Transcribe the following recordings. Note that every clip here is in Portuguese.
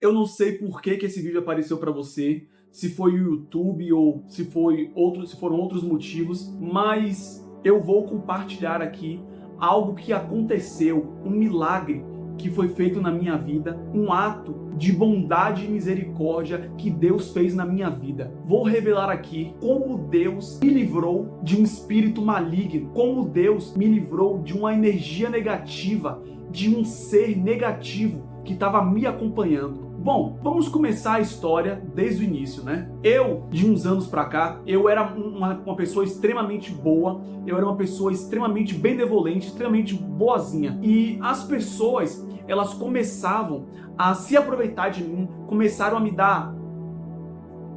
Eu não sei por que esse vídeo apareceu para você, se foi o YouTube ou se foram outros motivos, mas eu vou compartilhar aqui algo que aconteceu, um milagre que foi feito na minha vida, um ato de bondade e misericórdia que Deus fez na minha vida. Vou revelar aqui como Deus me livrou de um espírito maligno, como Deus me livrou de uma energia negativa, de um ser negativo que estava me acompanhando. Bom, vamos começar a história desde o início, né? Eu, de uns anos pra cá, eu era uma pessoa extremamente boa, eu era uma pessoa extremamente benevolente, extremamente boazinha. E as pessoas, elas começavam a se aproveitar de mim, começaram a me dar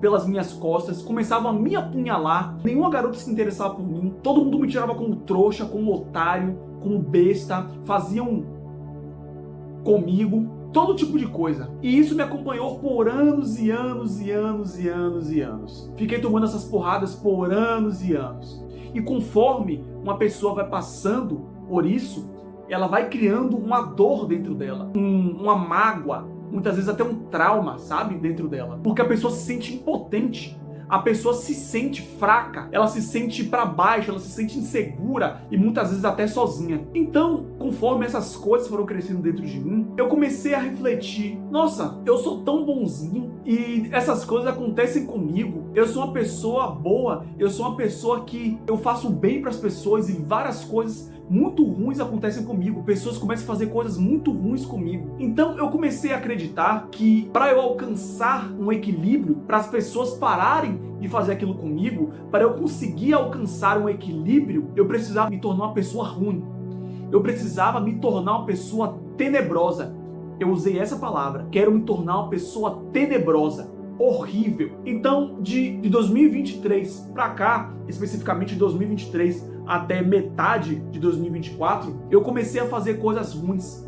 pelas minhas costas, começavam a me apunhalar. Nenhuma garota se interessava por mim, todo mundo me tirava como trouxa, como otário, como besta, faziam comigo todo tipo de coisa. E isso me acompanhou por anos e anos e anos e anos e anos. Fiquei tomando essas porradas por anos e anos. E conforme uma pessoa vai passando por isso, ela vai criando uma dor dentro dela, uma mágoa, muitas vezes até um trauma, sabe, dentro dela. Porque a pessoa se sente impotente. A pessoa se sente fraca, ela se sente pra baixo, ela se sente insegura e muitas vezes até sozinha. Então, conforme essas coisas foram crescendo dentro de mim, eu comecei a refletir: nossa, eu sou tão bonzinho e essas coisas acontecem comigo. Eu sou uma pessoa boa, eu sou uma pessoa que eu faço bem pras pessoas e várias coisas muito ruins acontecem comigo, pessoas começam a fazer coisas muito ruins comigo. Então eu comecei a acreditar que para eu alcançar um equilíbrio, para as pessoas pararem de fazer aquilo comigo, para eu conseguir alcançar um equilíbrio, eu precisava me tornar uma pessoa ruim. Eu precisava me tornar uma pessoa tenebrosa. Eu usei essa palavra, quero me tornar uma pessoa tenebrosa, horrível. Então, de 2023 para cá, especificamente de 2023 até metade de 2024, eu comecei a fazer coisas ruins.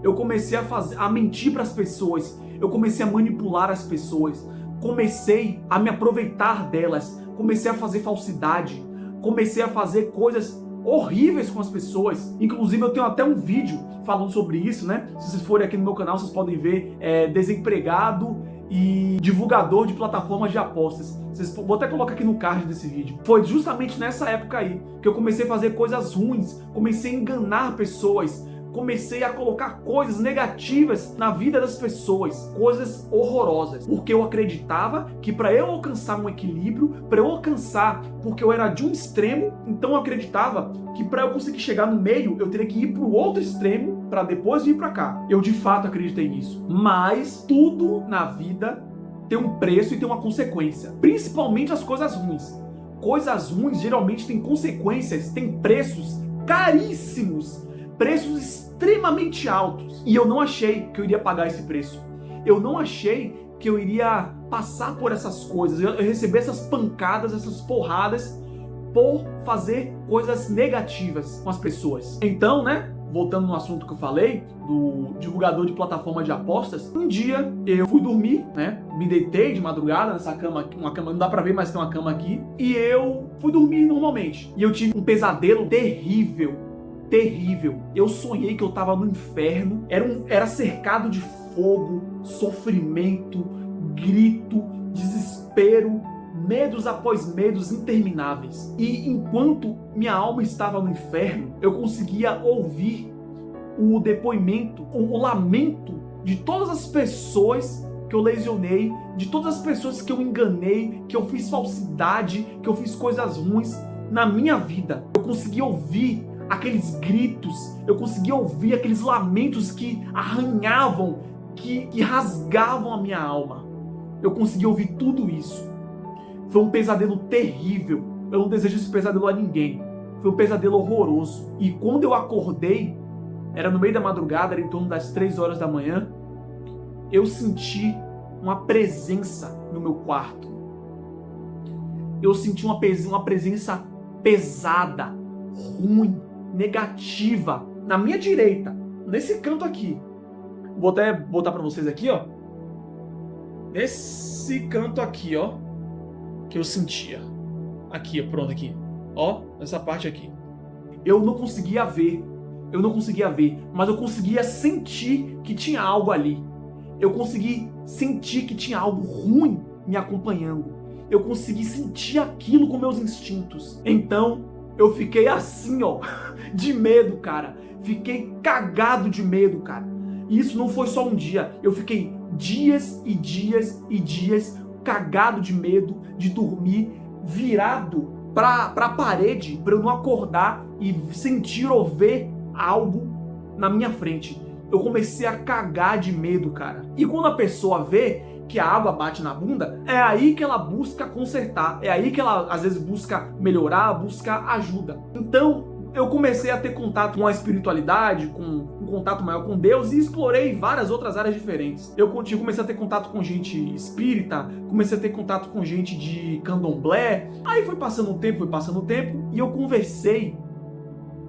Eu comecei a mentir para as pessoas. Eu comecei a manipular as pessoas. Comecei a me aproveitar delas. Comecei a fazer falsidade. Comecei a fazer coisas horríveis com as pessoas. Inclusive eu tenho até um vídeo falando sobre isso, né? Se vocês forem aqui no meu canal, vocês podem ver desempregado e divulgador de plataformas de apostas. Vou até colocar aqui no card desse vídeo. Foi justamente nessa época aí que eu comecei a fazer coisas ruins, comecei a enganar pessoas, comecei a colocar coisas negativas na vida das pessoas, coisas horrorosas, porque eu acreditava que para eu alcançar um equilíbrio, para eu alcançar, porque eu era de um extremo, então eu acreditava que para eu conseguir chegar no meio, eu teria que ir para o outro extremo para depois vir para cá. Eu de fato acreditei nisso, mas tudo na vida tem um preço e tem uma consequência, principalmente as coisas ruins. Coisas ruins geralmente têm consequências, têm preços caríssimos, preços extremamente altos. E eu não achei que eu iria pagar esse preço. Eu não achei que eu iria passar por essas coisas, eu receber essas pancadas, essas porradas por fazer coisas negativas com as pessoas. Então, né, voltando no assunto que eu falei, do divulgador de plataforma de apostas, um dia eu fui dormir, né? Me deitei de madrugada nessa cama, uma cama, não dá pra ver, mas tem uma cama aqui, e eu fui dormir normalmente. E eu tive um pesadelo terrível. Eu sonhei que eu tava no inferno, era cercado de fogo, sofrimento, grito, desespero, medos após medos intermináveis. E enquanto minha alma estava no inferno, eu conseguia ouvir o depoimento, o lamento de todas as pessoas que eu lesionei, de todas as pessoas que eu enganei, que eu fiz falsidade, que eu fiz coisas ruins na minha vida. Eu conseguia ouvir aqueles gritos, eu conseguia ouvir aqueles lamentos que arranhavam, que rasgavam a minha alma. Eu conseguia ouvir tudo isso. Foi um pesadelo terrível. Eu não desejo esse pesadelo a ninguém. Foi um pesadelo horroroso. E quando eu acordei, era no meio da madrugada, era em torno das 3 horas da manhã, eu senti uma presença no meu quarto. Eu senti uma presença pesada, ruim, negativa, na minha direita, nesse canto aqui. Vou até botar pra vocês aqui, ó. Nesse canto aqui, ó, que eu sentia. Aqui, ó, pronto, aqui. Ó, nessa parte aqui. Eu não conseguia ver, mas eu conseguia sentir que tinha algo ali. Eu consegui senti que tinha algo ruim me acompanhando. Eu consegui sentir aquilo com meus instintos. Então, eu fiquei assim, ó, de medo, cara. Fiquei cagado de medo, cara. E isso não foi só um dia. Eu fiquei dias e dias e dias cagado de medo de dormir, virado pra parede, pra eu não acordar e sentir ou ver algo na minha frente. Eu comecei a cagar de medo, cara. E quando a pessoa vê que a água bate na bunda, é aí que ela busca consertar, é aí que ela às vezes busca melhorar, busca ajuda. Então eu comecei a ter contato com a espiritualidade, com um contato maior com Deus, e explorei várias outras áreas diferentes. Eu comecei a ter contato com gente espírita, comecei a ter contato com gente de candomblé. Aí foi passando o tempo, e eu conversei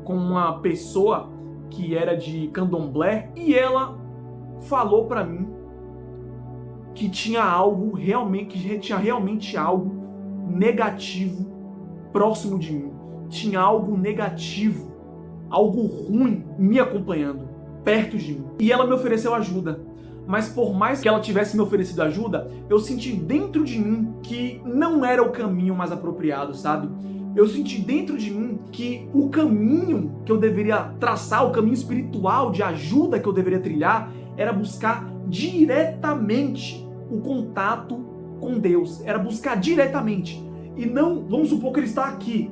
com uma pessoa que era de candomblé, e ela falou pra mim que tinha algo realmente, que tinha realmente algo negativo próximo de mim. Tinha algo negativo, algo ruim me acompanhando, perto de mim. E ela me ofereceu ajuda. Mas por mais que ela tivesse me oferecido ajuda, eu senti dentro de mim que não era o caminho mais apropriado, sabe? Eu senti dentro de mim que o caminho que eu deveria traçar, o caminho espiritual de ajuda que eu deveria trilhar, era buscar diretamente o contato com Deus. Era buscar diretamente. E não, vamos supor que ele está aqui,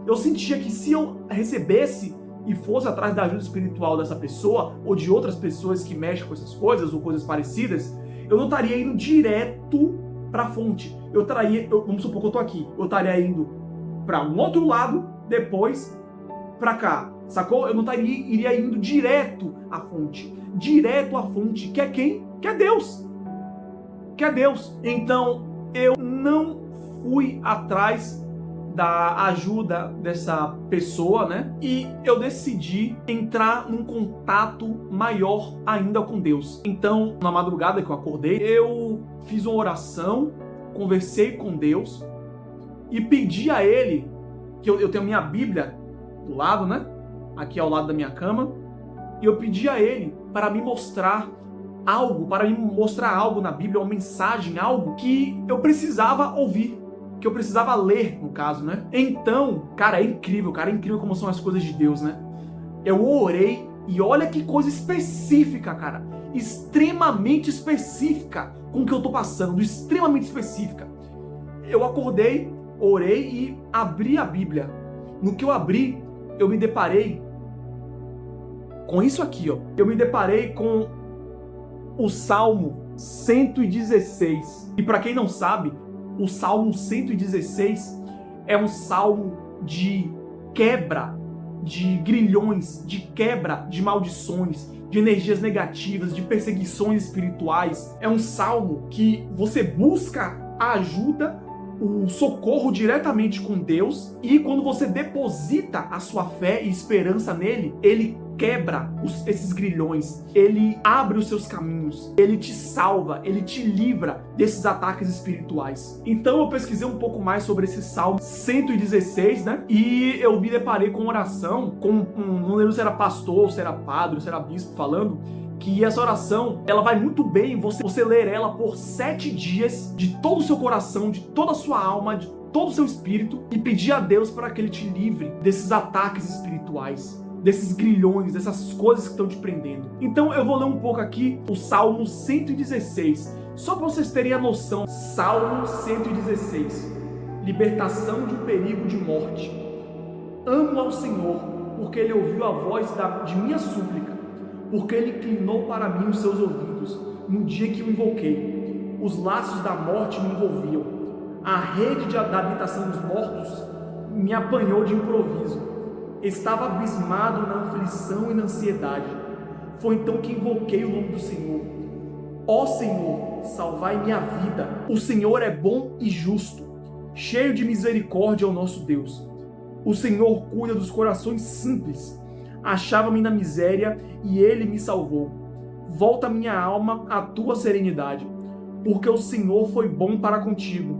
Eu sentia que se eu recebesse e fosse atrás da ajuda espiritual dessa pessoa, ou de outras pessoas que mexem com essas coisas, ou coisas parecidas, eu não estaria indo direto para a fonte. Vamos supor que eu estou aqui, eu estaria indo para um outro lado, depois para cá, sacou? Eu não iria indo direto à fonte. Direto à fonte, que é quem? Que é Deus. Que é Deus. Então, eu não fui atrás da ajuda dessa pessoa, né? E eu decidi entrar num contato maior ainda com Deus. Então, na madrugada que eu acordei, eu fiz uma oração, conversei com Deus e pedi a Ele, que eu tenho a minha Bíblia do lado, né? Aqui ao lado da minha cama, e eu pedi a Ele para me mostrar algo na Bíblia, uma mensagem, algo que eu precisava ouvir, que eu precisava ler, no caso, né? Então, cara, é incrível como são as coisas de Deus, né? Eu orei e olha que coisa específica, cara, extremamente específica com o que eu tô passando, extremamente específica. Eu acordei, orei e abri a Bíblia. No que eu abri, eu me deparei com isso aqui, ó. Eu me deparei com o Salmo 116. E para quem não sabe, o Salmo 116 é um salmo de quebra de grilhões, de quebra de maldições, de energias negativas, de perseguições espirituais. É um salmo que você busca a ajuda, o socorro diretamente com Deus, e quando você deposita a sua fé e esperança nele, ele quebra esses grilhões, ele abre os seus caminhos, ele te salva, ele te livra desses ataques espirituais. Então eu pesquisei um pouco mais sobre esse Salmo 116, né? E eu me deparei com uma oração, não lembro se era pastor, se era padre, se era bispo falando, que essa oração, ela vai muito bem você ler ela por 7 dias, de todo o seu coração, de toda a sua alma, de todo o seu espírito, e pedir a Deus para que ele te livre desses ataques espirituais, desses grilhões, dessas coisas que estão te prendendo. Então eu vou ler um pouco aqui o Salmo 116, só para vocês terem a noção. Salmo 116, libertação de um perigo de morte. Amo ao Senhor, porque Ele ouviu a voz de minha súplica, porque Ele inclinou para mim os seus ouvidos, no dia que o invoquei. Os laços da morte me envolviam, a rede da habitação dos mortos me apanhou de improviso. Estava abismado na aflição e na ansiedade. Foi então que invoquei o nome do Senhor. Ó Senhor, salvai minha vida. O Senhor é bom e justo, cheio de misericórdia é o nosso Deus. O Senhor cuida dos corações simples. Achava-me na miséria e Ele me salvou. Volta minha alma à tua serenidade, porque o Senhor foi bom para contigo,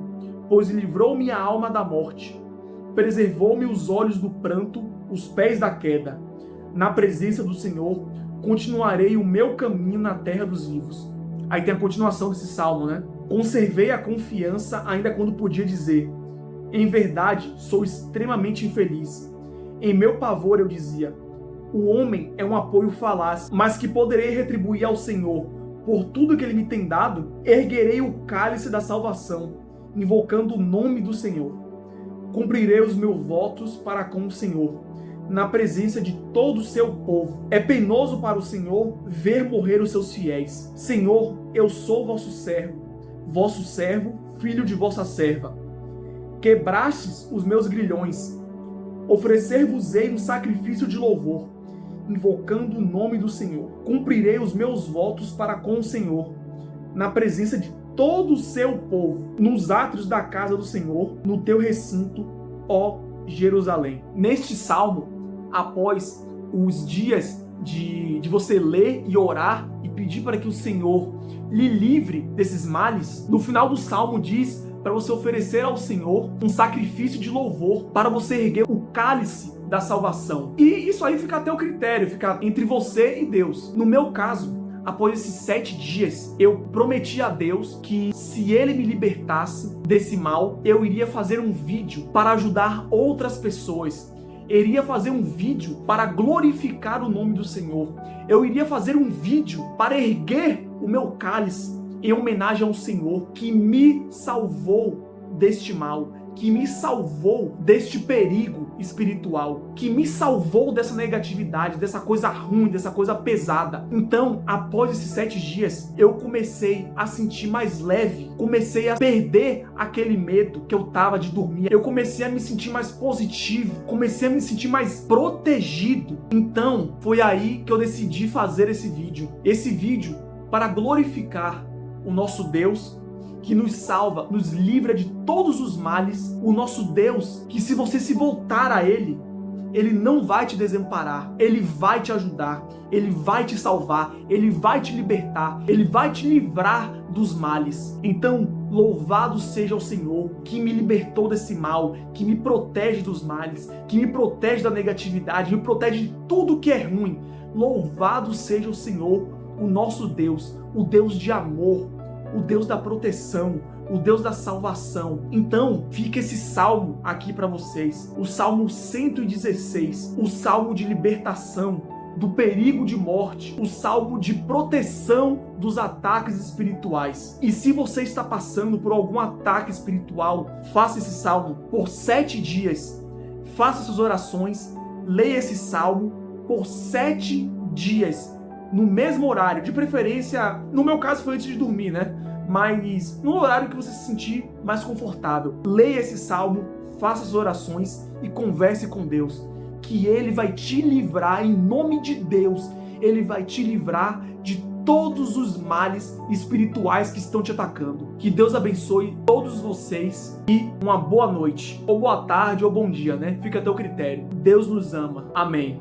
pois livrou minha alma da morte. Preservou-me os olhos do pranto, os pés da queda. Na presença do Senhor, continuarei o meu caminho na terra dos vivos. Aí tem a continuação desse salmo, né? Conservei a confiança ainda quando podia dizer: em verdade, sou extremamente infeliz. Em meu pavor eu dizia: o homem é um apoio falaz, mas que poderei retribuir ao Senhor. Por tudo que ele me tem dado, erguerei o cálice da salvação, invocando o nome do Senhor. Cumprirei os meus votos para com o Senhor, na presença de todo o seu povo. É penoso para o Senhor ver morrer os seus fiéis. Senhor, eu sou vosso servo, filho de vossa serva. Quebrastes os meus grilhões. Oferecer-vos-ei um sacrifício de louvor, invocando o nome do Senhor. Cumprirei os meus votos para com o Senhor, na presença de todo o seu povo, nos átrios da casa do Senhor, no teu recinto, ó Jerusalém. Neste salmo, após os dias de você ler e orar e pedir para que o Senhor lhe livre desses males, no final do salmo diz para você oferecer ao Senhor um sacrifício de louvor, para você erguer o cálice da salvação. E isso aí fica até o critério, fica entre você e Deus. No meu caso, após esses 7 dias, eu prometi a Deus que se Ele me libertasse desse mal, eu iria fazer um vídeo para ajudar outras pessoas. Eu iria fazer um vídeo para glorificar o nome do Senhor. Eu iria fazer um vídeo para erguer o meu cálice em homenagem ao Senhor que me salvou deste mal, que me salvou deste perigo espiritual, que me salvou dessa negatividade, dessa coisa ruim, dessa coisa pesada. Então, após esses 7 dias, eu comecei a sentir mais leve, comecei a perder aquele medo que eu tava de dormir, eu comecei a me sentir mais positivo, comecei a me sentir mais protegido. Então, foi aí que eu decidi fazer esse vídeo para glorificar o nosso Deus, que nos salva, nos livra de todos os males, o nosso Deus, que se você se voltar a Ele, Ele não vai te desamparar, Ele vai te ajudar, Ele vai te salvar, Ele vai te libertar, Ele vai te livrar dos males. Então, louvado seja o Senhor, que me libertou desse mal, que me protege dos males, que me protege da negatividade, me protege de tudo que é ruim. Louvado seja o Senhor, o nosso Deus, o Deus de amor, o Deus da proteção, o Deus da salvação. Então, fica esse salmo aqui para vocês, o Salmo 116, o salmo de libertação do perigo de morte, o salmo de proteção dos ataques espirituais. E se você está passando por algum ataque espiritual, faça esse salmo por 7 dias, faça essas orações, leia esse salmo por 7 dias, no mesmo horário, de preferência, no meu caso foi antes de dormir, né? Mas no horário que você se sentir mais confortável. Leia esse salmo, faça as orações e converse com Deus, que Ele vai te livrar, em nome de Deus, Ele vai te livrar de todos os males espirituais que estão te atacando. Que Deus abençoe todos vocês e uma boa noite, ou boa tarde, ou bom dia, né? Fica a teu critério. Deus nos ama. Amém.